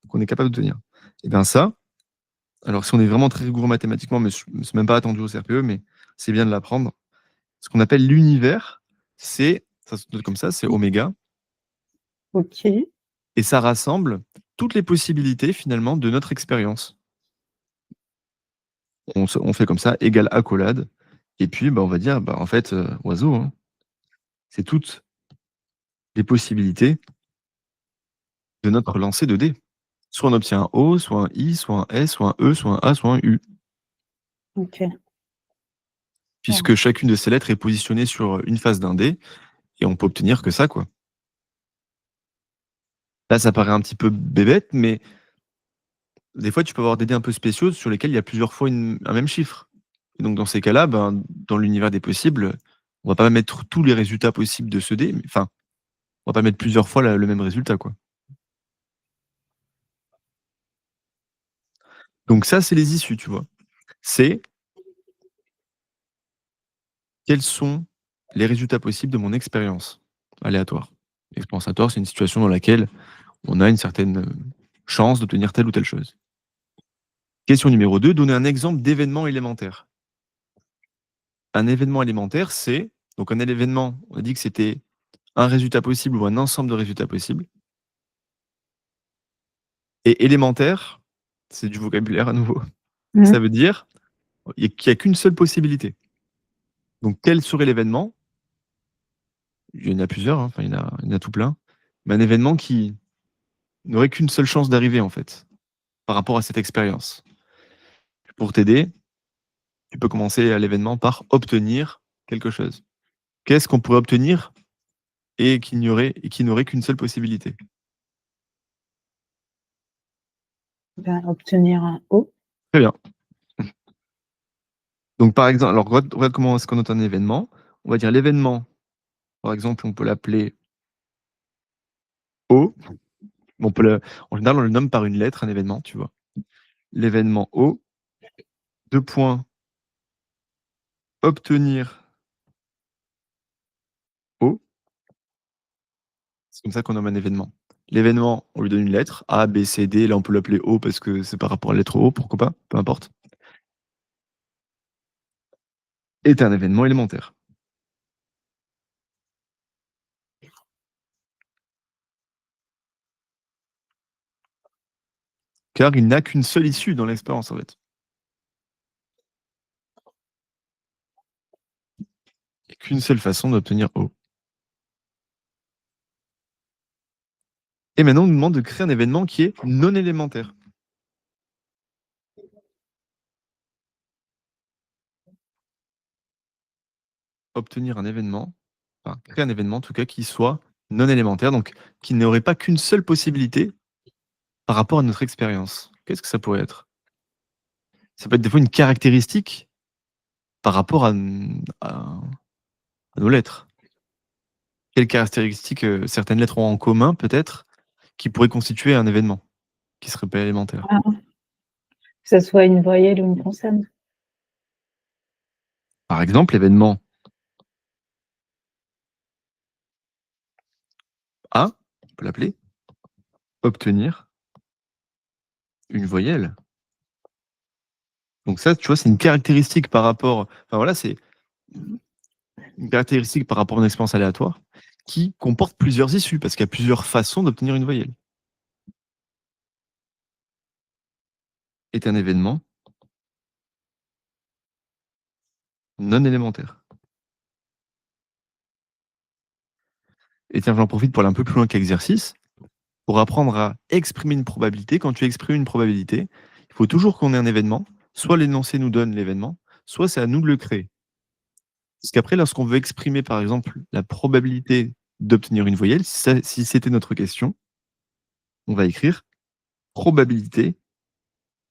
qu'on est capable d'obtenir? Et bien ça, alors si on est vraiment très rigoureux mathématiquement, mais je me suis même pas attendu au CRPE, mais c'est bien de l'apprendre. Ce qu'on appelle l'univers, ça se note comme ça, c'est oméga, OK. et ça rassemble toutes les possibilités finalement de notre expérience. On fait comme ça, égale accolade, et puis bah, on va dire, bah, en fait, oiseau, hein, c'est toutes les possibilités de notre lancer de dés. Soit on obtient un O, soit un I, soit un S, soit un E, soit un A, soit un U. OK. Puisque Voilà. chacune de ces lettres est positionnée sur une face d'un dé, et on peut obtenir que ça, quoi. Là, ça paraît un petit peu bébête, mais des fois, tu peux avoir des dés un peu spéciaux sur lesquels il y a plusieurs fois un même chiffre. Et donc, dans ces cas-là, ben, dans l'univers des possibles, on va pas mettre tous les résultats possibles de ce dé, mais enfin, on va pas mettre plusieurs fois le même résultat, quoi. Donc ça, c'est les issues, tu vois. C'est quels sont les résultats possibles de mon expérience aléatoire. L'expérience aléatoire, c'est une situation dans laquelle on a une certaine chance d'obtenir telle ou telle chose. Question numéro 2, donner un exemple d'événement élémentaire. Un événement élémentaire, c'est donc un événement, on a dit que c'était un résultat possible ou un ensemble de résultats possibles. Et élémentaire, c'est du vocabulaire à nouveau. Mmh. Ça veut dire qu'il n'y a qu'une seule possibilité. Donc quel serait l'événement? Il y en a plusieurs, hein, enfin il y en a tout plein. Mais un événement qui n'aurait qu'une seule chance d'arriver en fait, par rapport à cette expérience. Pour t'aider, tu peux commencer à l'événement par obtenir quelque chose. Qu'est-ce qu'on pourrait obtenir et qui n'aurait qu'une seule possibilité? Ben, obtenir un O. Très bien. Donc par exemple, alors regarde comment est-ce qu'on note un événement. On va dire l'événement, par exemple, on peut l'appeler O. On peut en général, on le nomme par une lettre, un événement, tu vois. L'événement O, 2 points, obtenir O. C'est comme ça qu'on nomme un événement. L'événement, on lui donne une lettre, A, B, C, D. Là, on peut l'appeler O parce que c'est par rapport à la lettre O, pourquoi pas, peu importe. Est un événement élémentaire. Car il n'a qu'une seule issue dans l'expérience, en fait. Il n'y a qu'une seule façon d'obtenir O. Et maintenant, on nous demande de créer un événement qui est non élémentaire. Obtenir un événement, enfin, créer un événement en tout cas qui soit non élémentaire, donc qui n'aurait pas qu'une seule possibilité par rapport à notre expérience. Qu'est-ce que ça pourrait être? Ça peut être des fois une caractéristique par rapport à nos lettres. Quelles caractéristiques certaines lettres ont en commun peut-être qui pourrait constituer un événement, qui serait pas élémentaire. Ah, que ce soit une voyelle ou une consonne. Par exemple, l'événement A, on peut l'appeler, obtenir une voyelle. Donc ça, tu vois, c'est une caractéristique par rapport, enfin voilà, c'est une caractéristique par rapport à une expérience aléatoire qui comporte plusieurs issues, parce qu'il y a plusieurs façons d'obtenir une voyelle. Est un événement non élémentaire. Et tiens, j'en profite pour aller un peu plus loin que l'exercice. Pour apprendre à exprimer une probabilité, quand tu exprimes une probabilité, il faut toujours qu'on ait un événement. Soit l'énoncé nous donne l'événement, soit c'est à nous de le créer. Parce qu'après, lorsqu'on veut exprimer, par exemple, la probabilité d'obtenir une voyelle, si c'était notre question, on va écrire probabilité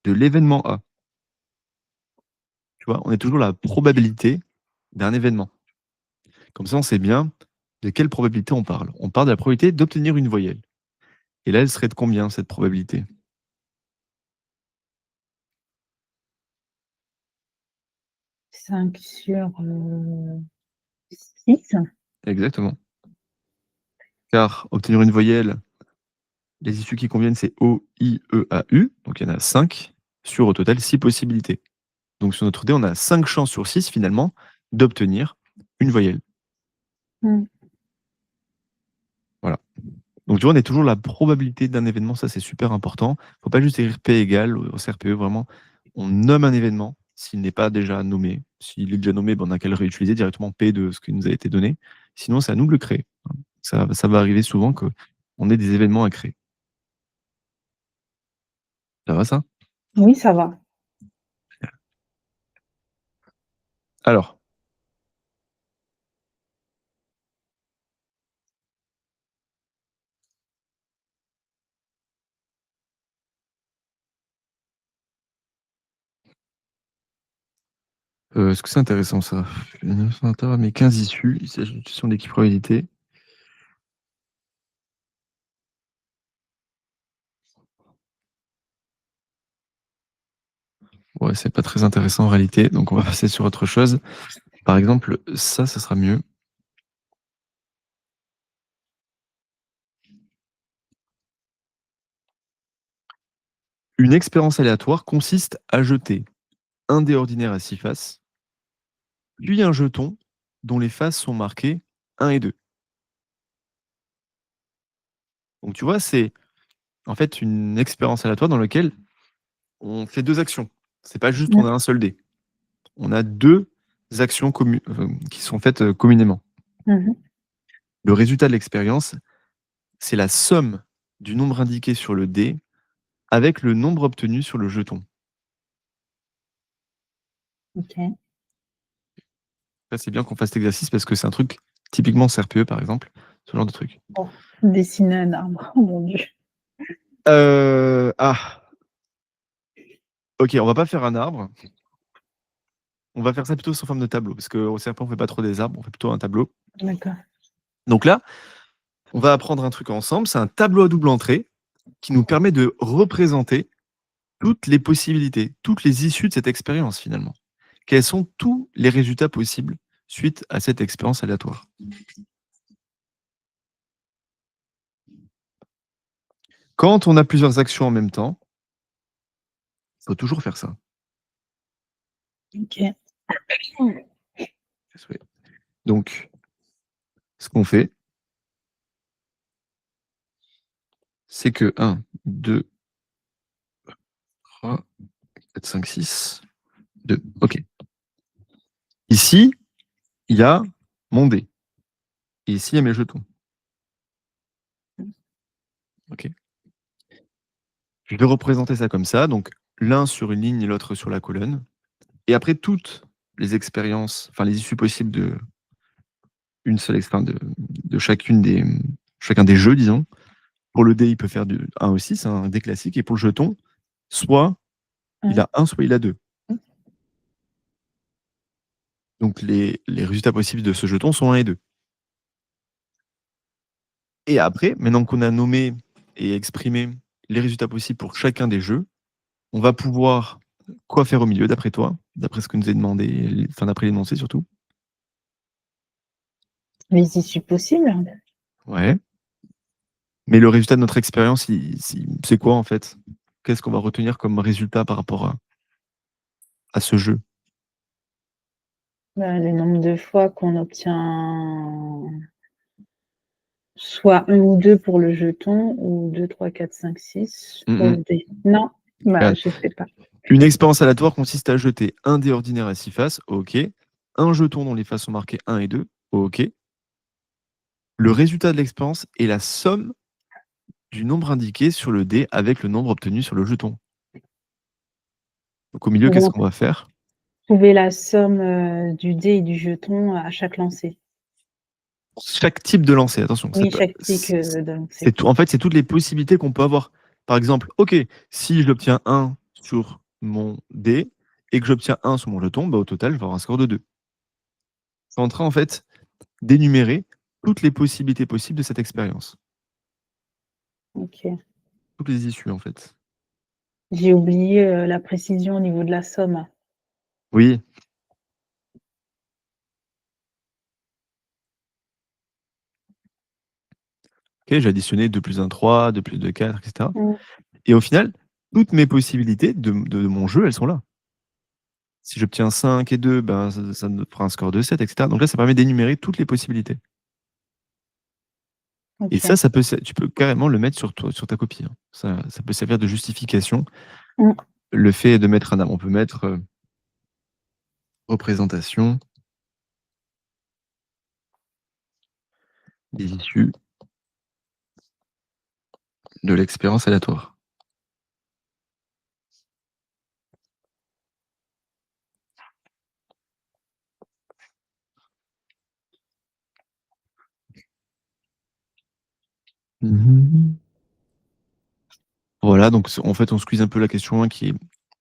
de l'événement A. Tu vois, on est toujours la probabilité d'un événement. Comme ça, on sait bien de quelle probabilité on parle. On parle de la probabilité d'obtenir une voyelle. Et là, elle serait de combien, cette probabilité? 5 sur 6. Exactement. Car obtenir une voyelle, les issues qui conviennent, c'est O, I, E, A, U. Donc il y en a 5 sur au total 6 possibilités. Donc sur notre dé, on a 5 chances sur 6 finalement d'obtenir une voyelle. Mmh. Voilà. Donc tu vois, on est toujours la probabilité d'un événement, ça c'est super important. Il ne faut pas juste écrire P égale au CRPE, vraiment. On nomme un événement s'il n'est pas déjà nommé. S'il est déjà nommé, ben, on n'a qu'à le réutiliser directement P de ce qui nous a été donné. Sinon, c'est à nous de le créer. Ça va arriver souvent qu'on ait des événements à créer. Ça va ça? Oui, ça va. Alors, est-ce que c'est intéressant ça? 900 intervalles, mais 15 issues, il s'agit d'une question d'équipe probabilité. Ouais, c'est pas très intéressant en réalité, donc on va passer sur autre chose. Par exemple, ça sera mieux. Une expérience aléatoire consiste à jeter un dé ordinaire à 6 faces, puis un jeton dont les faces sont marquées 1 et 2. Donc tu vois, c'est en fait une expérience aléatoire dans laquelle on fait 2 actions. C'est pas juste on a un seul dé. On a 2 actions qui sont faites communément. Mmh. Le résultat de l'expérience, c'est la somme du nombre indiqué sur le dé avec le nombre obtenu sur le jeton. OK. Là, c'est bien qu'on fasse cet exercice parce que c'est un truc typiquement CRPE, par exemple, ce genre de truc. Oh, dessiner un arbre, oh mon Dieu. Ah, OK, on va pas faire un arbre. On va faire ça plutôt sous forme de tableau parce qu'au CRPE, on fait pas trop des arbres, on fait plutôt un tableau. D'accord. Donc là, on va apprendre un truc ensemble, c'est un tableau à double entrée qui nous permet de représenter toutes les possibilités, toutes les issues de cette expérience finalement. Quels sont tous les résultats possibles suite à cette expérience aléatoire? Quand on a plusieurs actions en même temps, il faut toujours faire ça. OK. Mmh. Donc, ce qu'on fait, c'est que 1, 2, 3, 4, 5, 6, 2. OK. Ici, il y a mon dé. Et ici, il y a mes jetons. OK. Je vais représenter ça comme ça, donc l'un sur une ligne et l'autre sur la colonne. Et après, toutes les expériences, enfin les issues possibles de une seule enfin de chacun des jeux, disons. Pour le dé, il peut faire du 1 aussi, c'est un dé classique. Et pour le jeton, soit il Mmh. a 1, soit il a 2. Donc les résultats possibles de ce jeton sont 1 et 2. Et après, maintenant qu'on a nommé et exprimer les résultats possibles pour chacun des jeux, on va pouvoir quoi faire au milieu d'après toi? D'après ce que nous est demandé, enfin d'après l'énoncé surtout? Les issues possibles? Ouais. Mais le résultat de notre expérience, c'est quoi en fait? Qu'est-ce qu'on va retenir comme résultat par rapport à ce jeu? Bah, le nombre de fois qu'on obtient soit 1 ou 2 pour le jeton ou 2, 3, 4, 5, 6 Mmh pour mh. le dé. Non, bah, Regarde, je sais pas. une expérience aléatoire consiste à jeter un dé ordinaire à 6 faces, OK. Un jeton dont les faces sont marquées 1 et 2, OK. Le résultat de l'expérience est la somme du nombre indiqué sur le dé avec le nombre obtenu sur le jeton. Donc au milieu, qu'est-ce Donc qu'on va faire? trouver la somme, du dé et du jeton à chaque lancer. Chaque type de lancer, attention, Oui, chaque tic, de lancer. c'est tout, en fait, c'est toutes les possibilités qu'on peut avoir. Par exemple, OK, si j'obtiens 1 sur mon dé et que j'obtiens 1 sur mon jeton, bah, au total, je vais avoir un score de 2. C'est en train, en fait, d'énumérer toutes les possibilités possibles de cette expérience. OK. Toutes les issues, en fait. J'ai oublié, la précision au niveau de la somme. Oui, OK, j'ai additionné 2 plus 1, 3, 2 plus 2, 4, et cetera. Mmh. Et au final, toutes mes possibilités de mon jeu, elles sont là. Si j'obtiens 5 et 2, ben, ça me fera un score de 7, et cetera. Donc là, ça permet d'énumérer toutes les possibilités. Et OK. ça peut tu peux carrément le mettre sur toi sur ta copie, hein. Ça peut servir de justification. Mmh. Le fait de mettre on peut mettre, représentation des issues de l'expérience aléatoire. Mmh. Voilà, donc en fait, on squeeze un peu la question 1 qui est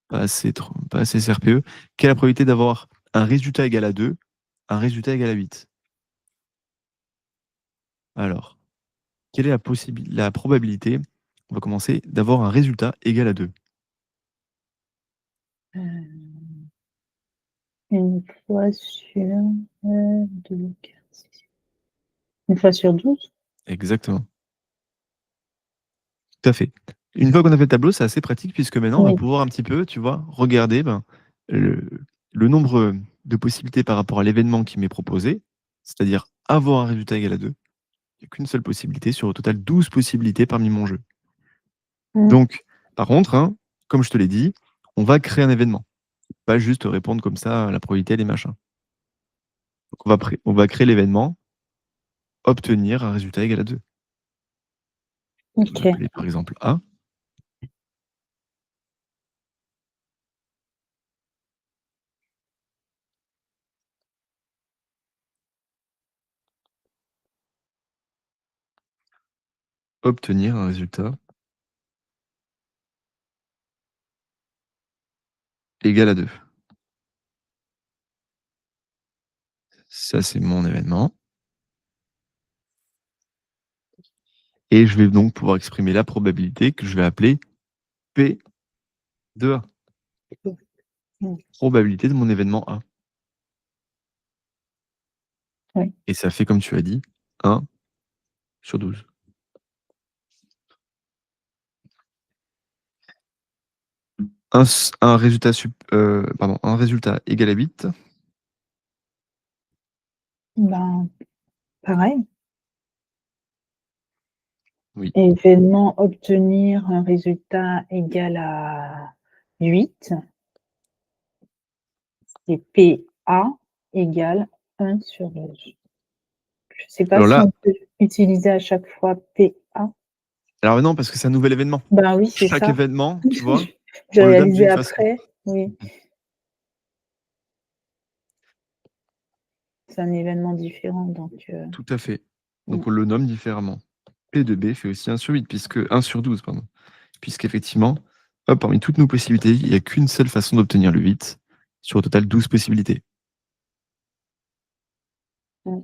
pas assez CRPE. Quelle est la probabilité d'avoir un résultat égal à 2, un résultat égal à 8? Alors, quelle est la probabilité, on va commencer, d'avoir un résultat égal à 2? Heu, 1 fois sur, 2, 4, 6. 1 fois sur 12. Exactement, tout à fait. Une fois qu'on a fait le tableau, c'est assez pratique puisque maintenant on va Oui. pouvoir un petit peu, tu vois, regarder, ben, le le nombre, de possibilités par rapport à l'événement qui m'est proposé, c'est-à-dire avoir un résultat égal à 2. Il n'y a qu'une seule possibilité sur au total 12 possibilités parmi mon jeu. Mmh. Donc, par contre, hein, comme je te l'ai dit, on va créer un événement, pas juste répondre comme ça à la probabilité des machins. Donc on va créer l'événement, obtenir un résultat égal à 2. On va OK. l'appeler par exemple A, obtenir un résultat égal à 2. Ça, c'est mon événement. Et je vais donc pouvoir exprimer la probabilité que je vais appeler P de A. Mmh. Probabilité de mon événement A. Oui. Et ça fait, comme tu as dit, 1 sur 12. Un résultat pardon, un résultat égal à 8. Ben, pareil. Oui. Événement, obtenir un résultat égal à 8 et PA égale 1 sur 12. Je sais pas Alors si là, on peut utiliser à chaque fois PA. alors non, parce que c'est un nouvel événement. Ben oui, c'est Chaque ça. événement, tu vois, J'ai on le nomme réalisé d'une façon. après, oui, c'est un événement différent donc Tout à fait. mmh, Donc on le nomme différemment. P de B fait aussi 1 sur 8, puisque 1 sur 12, pardon. Puisqu'effectivement, hop, parmi toutes nos possibilités, il n'y a qu'une seule façon d'obtenir le 8, sur au total 12 possibilités. mmh.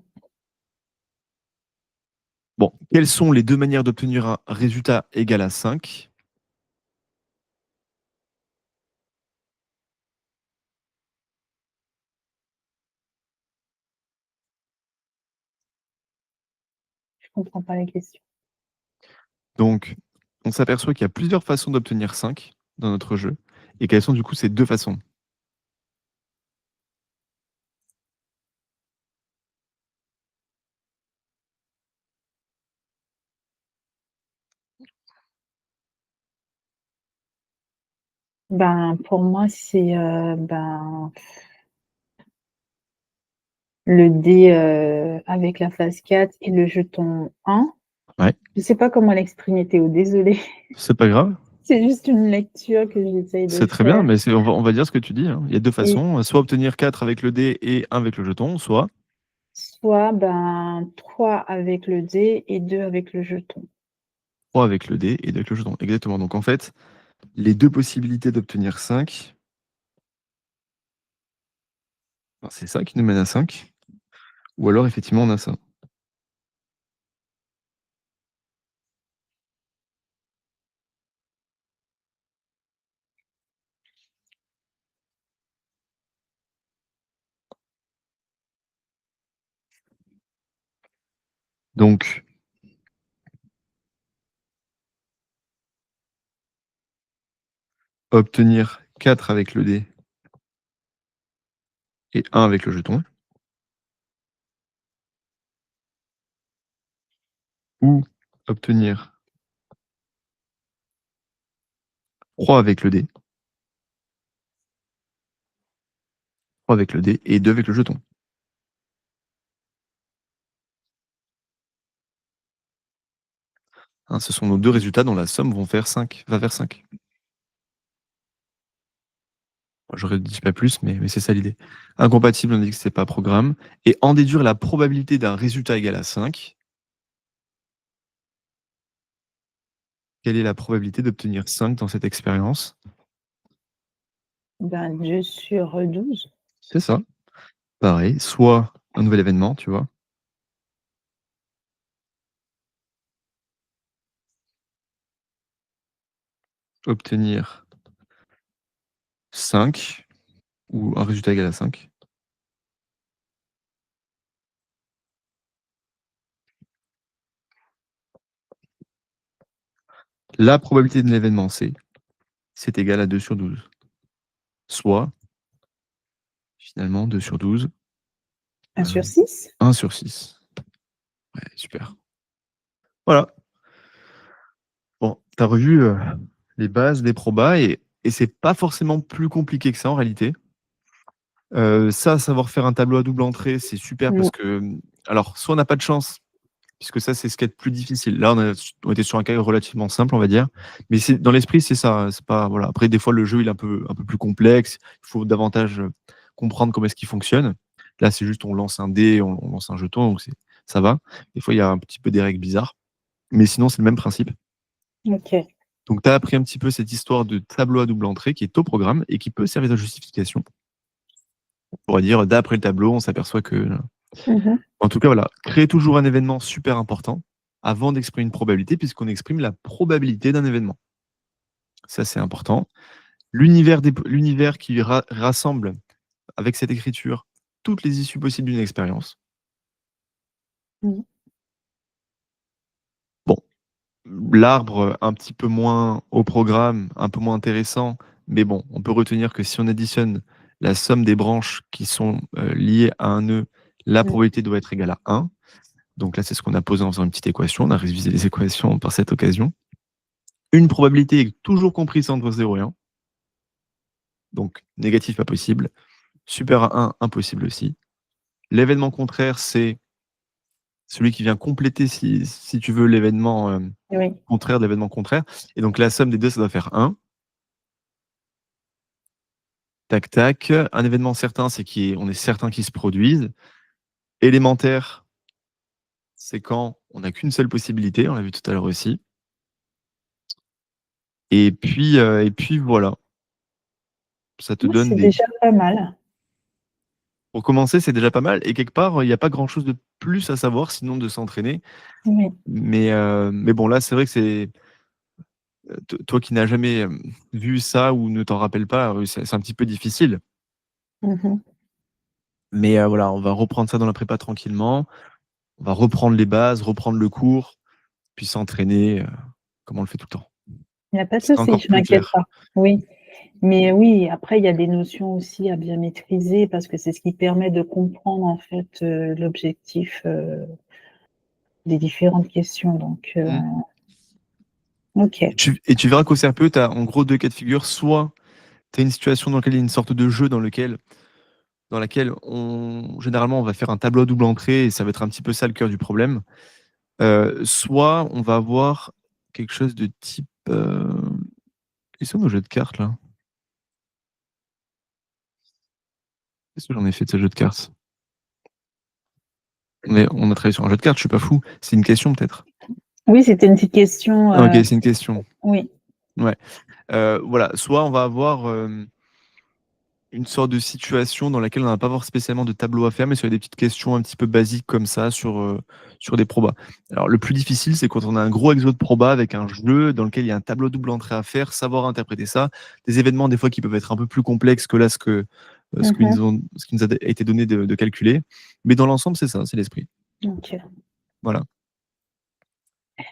Bon, quelles sont les deux manières d'obtenir un résultat égal à 5? Je comprends pas la question. Donc, on s'aperçoit qu'il y a plusieurs façons d'obtenir 5 dans notre jeu. Et quelles sont du coup ces deux façons? Ben, pour moi, c'est, le dé, avec la face 4 et le jeton 1. Ouais, Je sais pas comment l'exprimer Théo, désolée. c'est pas grave. C'est juste une lecture que j'essaye de C'est très bien, faire mais on va dire ce que tu dis, hein. Il y a deux et façons, soit obtenir 4 avec le dé et 1 avec le jeton, soit soit, 3 avec le dé et 2 avec le jeton. 3 avec le dé et 2 avec le jeton. Exactement. Donc en fait, les deux possibilités d'obtenir 5, ben, c'est ça qui nous mène à 5. Ou alors effectivement on a ça. Donc, obtenir 4 avec le dé et 1 avec le jeton, ou obtenir 3 avec le dé, 3 avec le dé et 2 avec le jeton. Hein, ce sont nos deux résultats dont la somme va faire 5. J'aurais dit pas plus, mais c'est ça l'idée. Incompatible, on dit que c'est pas programme. Et en déduire la probabilité d'un résultat égal à 5. Quelle est la probabilité d'obtenir 5 dans cette expérience? 2 sur 12. C'est ça. Pareil, soit un nouvel événement, tu vois. Obtenir 5 ou un résultat égal à 5. La probabilité de l'événement C, c'est égal à 2 sur 12. Soit, finalement, 2 sur 12, 1 sur 6. 1 sur 6. Ouais, super. Voilà. Bon, tu as revu les bases, les probas, et c'est pas forcément plus compliqué que ça en réalité. Ça, savoir faire un tableau à double entrée, c'est super Mmh. parce que, alors, soit on n'a pas de chance, puisque ça, c'est ce qui est le plus difficile. Là, on était sur un cas relativement simple, on va dire. Mais dans l'esprit, c'est ça, hein. C'est pas, voilà. Après, des fois, le jeu, il est un peu plus complexe. Il faut davantage comprendre comment est-ce qu'il fonctionne. Là, c'est juste, on lance un dé, on lance un jeton, donc ça va. Des fois, il y a un petit peu des règles bizarres. Mais sinon, c'est le même principe. OK. Donc, tu as appris un petit peu cette histoire de tableau à double entrée qui est au programme et qui peut servir de justification. On pourrait dire, d'après le tableau, on s'aperçoit que. Mmh. En tout cas, voilà, créer toujours un événement super important avant d'exprimer une probabilité, puisqu'on exprime la probabilité d'un événement. Ça, c'est important. L'univers qui rassemble avec cette écriture toutes les issues possibles d'une expérience. Mmh. Bon, l'arbre, un petit peu moins au programme, un peu moins intéressant, mais bon, on peut retenir que si on additionne la somme des branches qui sont liées à un nœud, la Mmh. probabilité doit être égale à 1. Donc là, c'est ce qu'on a posé en faisant une petite équation. On a révisé les équations par cette occasion. Une probabilité est toujours comprise entre 0 et 1. Donc négatif, pas possible. Super à 1, impossible aussi. L'événement contraire, c'est celui qui vient compléter, si tu veux, l'événement Oui. contraire de l'événement contraire. Et donc la somme des deux, ça doit faire 1. Tac, tac. Un événement certain, c'est qu'on est certain qu'il se produise. Élémentaire, c'est quand on n'a qu'une seule possibilité, on l'a vu tout à l'heure aussi. Et puis voilà, ça te Ouais, donne c'est des. déjà pas mal. Pour commencer, c'est déjà pas mal et quelque part, il y a pas grand chose de plus à savoir sinon de s'entraîner. Oui. Mais bon là, c'est vrai que c'est, t toi qui n'as jamais, vu ça ou ne t'en rappelles pas, c'est un petit peu difficile. Mmh mh. Mais voilà, on va reprendre ça dans la prépa tranquillement. On va reprendre les bases, reprendre le cours, puis s'entraîner, comme on le fait tout le temps. Il y a pas de C'est souci, encore je plus m'inquiète clair. pas. Oui, mais oui, après il y a des notions aussi à bien maîtriser parce que c'est ce qui permet de comprendre en fait, l'objectif, des différentes questions donc Mmh. OK. Et tu verras qu'au CRPE, tu as en gros 2 cas de figure. Soit tu as une situation dans laquelle il y a une sorte de jeu dans laquelle généralement, on va faire un tableau à double entrée et ça va être un petit peu ça le cœur du problème. Soit on va avoir quelque chose de type, quels sont nos jeux de cartes là? Qu'est-ce que j'en ai fait de ce jeu de cartes? Mais on a travaillé sur un jeu de cartes, je suis pas fou. C'est une question peut-être? Oui, c'était une petite question, Ah OK, c'est une question. oui. Ouais. Voilà, soit on va avoir, une sorte de situation dans laquelle on va pas avoir spécialement de tableau à faire, mais sur des petites questions un petit peu basiques comme ça sur des probas. Alors le plus difficile, c'est quand on a un gros exo de proba avec un jeu dans lequel il y a un tableau double entrée à faire, savoir interpréter ça. Des événements des fois qui peuvent être un peu plus complexes que là Mmh mh. ce qui nous a été donné de calculer. Mais dans l'ensemble, c'est ça, c'est l'esprit. OK. Voilà.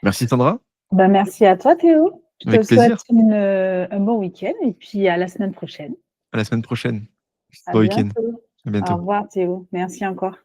Merci Sandra, Bah, merci à toi Théo. Je te avec souhaite plaisir. un bon week-end et puis à la semaine prochaine. À la semaine prochaine. À Bon week-end. bientôt. À Au bientôt. revoir Théo. Merci encore.